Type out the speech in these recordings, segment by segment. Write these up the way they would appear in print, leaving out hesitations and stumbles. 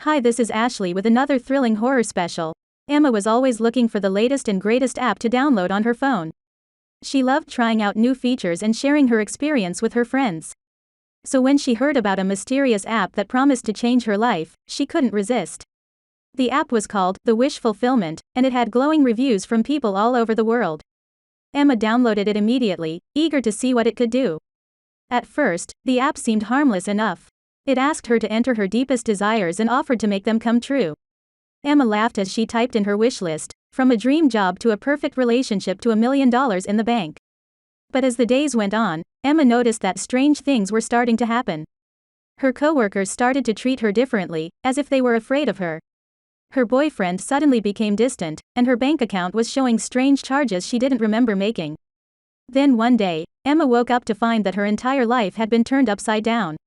Hi, this is Ashley with another thrilling horror special. Emma was always looking for the latest and greatest app to download on her phone. She loved trying out new features and sharing her experience with her friends. So when she heard about a mysterious app that promised to change her life, she couldn't resist. The app was called The Wish Fulfillment, and it had glowing reviews from people all over the world. Emma downloaded it immediately, eager to see what it could do. At first, the app seemed harmless enough. It asked her to enter her deepest desires and offered to make them come true. Emma laughed as she typed in her wish list, from a dream job to a perfect relationship to $1 million in the bank. But as the days went on, Emma noticed that strange things were starting to happen. Her coworkers started to treat her differently, as if they were afraid of her. Her boyfriend suddenly became distant, and her bank account was showing strange charges she didn't remember making. Then one day, Emma woke up to find that her entire life had been turned upside down.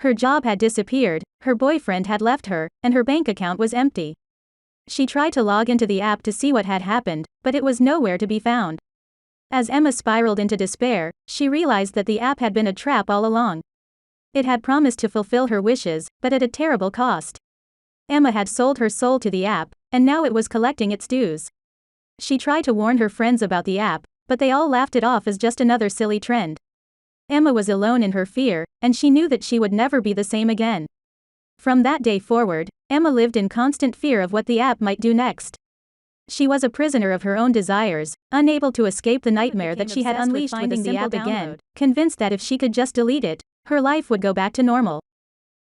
Her job had disappeared, her boyfriend had left her, and her bank account was empty. She tried to log into the app to see what had happened, but it was nowhere to be found. As Emma spiraled into despair, she realized that the app had been a trap all along. It had promised to fulfill her wishes, but at a terrible cost. Emma had sold her soul to the app, and now it was collecting its dues. She tried to warn her friends about the app, but they all laughed it off as just another silly trend. Emma was alone in her fear, and she knew that she would never be the same again. From that day forward, Emma lived in constant fear of what the app might do next. She was a prisoner of her own desires, unable to escape the nightmare that she had unleashed with the app again, convinced that if she could just delete it, her life would go back to normal.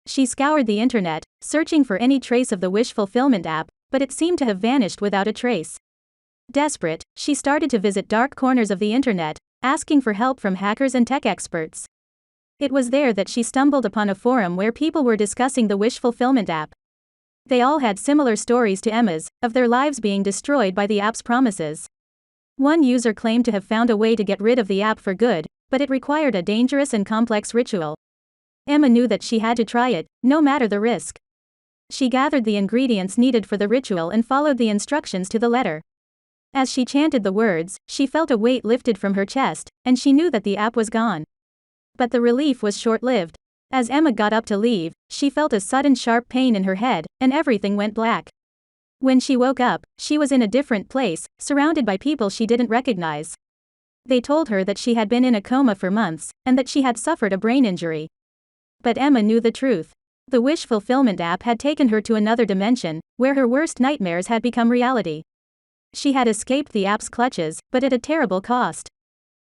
She scoured the internet, searching for any trace of the wish fulfillment app, but it seemed to have vanished without a trace. Desperate, she started to visit dark corners of the internet, asking for help from hackers and tech experts. It was there that she stumbled upon a forum where people were discussing the wish fulfillment app. They all had similar stories to Emma's, of their lives being destroyed by the app's promises. One user claimed to have found a way to get rid of the app for good, but it required a dangerous and complex ritual. Emma knew that she had to try it, no matter the risk. She gathered the ingredients needed for the ritual and followed the instructions to the letter. As she chanted the words, she felt a weight lifted from her chest, and she knew that the app was gone. But the relief was short-lived. As Emma got up to leave, she felt a sudden sharp pain in her head, and everything went black. When she woke up, she was in a different place, surrounded by people she didn't recognize. They told her that she had been in a coma for months, and that she had suffered a brain injury. But Emma knew the truth. The wish fulfillment app had taken her to another dimension, where her worst nightmares had become reality. She had escaped the app's clutches, but at a terrible cost.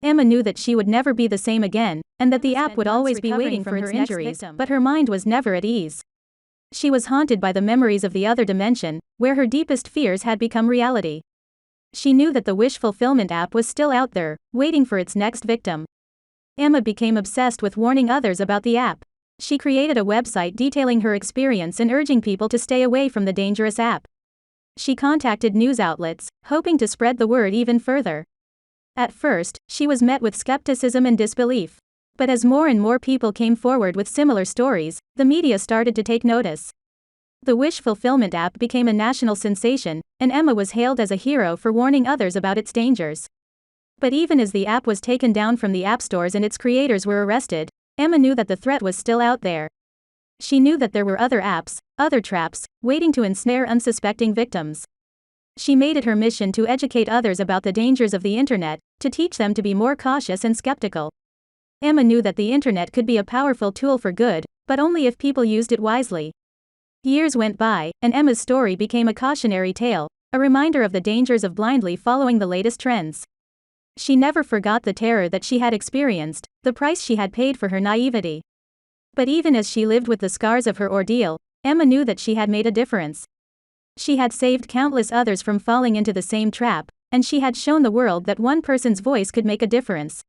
Emma knew that she would never be the same again, and that the app would always be waiting for its injuries, but her mind was never at ease. She was haunted by the memories of the other dimension, where her deepest fears had become reality. She knew that the wish fulfillment app was still out there, waiting for its next victim. Emma became obsessed with warning others about the app. She created a website detailing her experience and urging people to stay away from the dangerous app. She contacted news outlets, hoping to spread the word even further. At first, she was met with skepticism and disbelief. But as more and more people came forward with similar stories, the media started to take notice. The wish fulfillment app became a national sensation, and Emma was hailed as a hero for warning others about its dangers. But even as the app was taken down from the app stores and its creators were arrested, Emma knew that the threat was still out there. She knew that there were other apps, other traps, waiting to ensnare unsuspecting victims. She made it her mission to educate others about the dangers of the internet, to teach them to be more cautious and skeptical. Emma knew that the internet could be a powerful tool for good, but only if people used it wisely. Years went by, and Emma's story became a cautionary tale, a reminder of the dangers of blindly following the latest trends. She never forgot the terror that she had experienced, the price she had paid for her naivety. But even as she lived with the scars of her ordeal, Emma knew that she had made a difference. She had saved countless others from falling into the same trap, and she had shown the world that one person's voice could make a difference.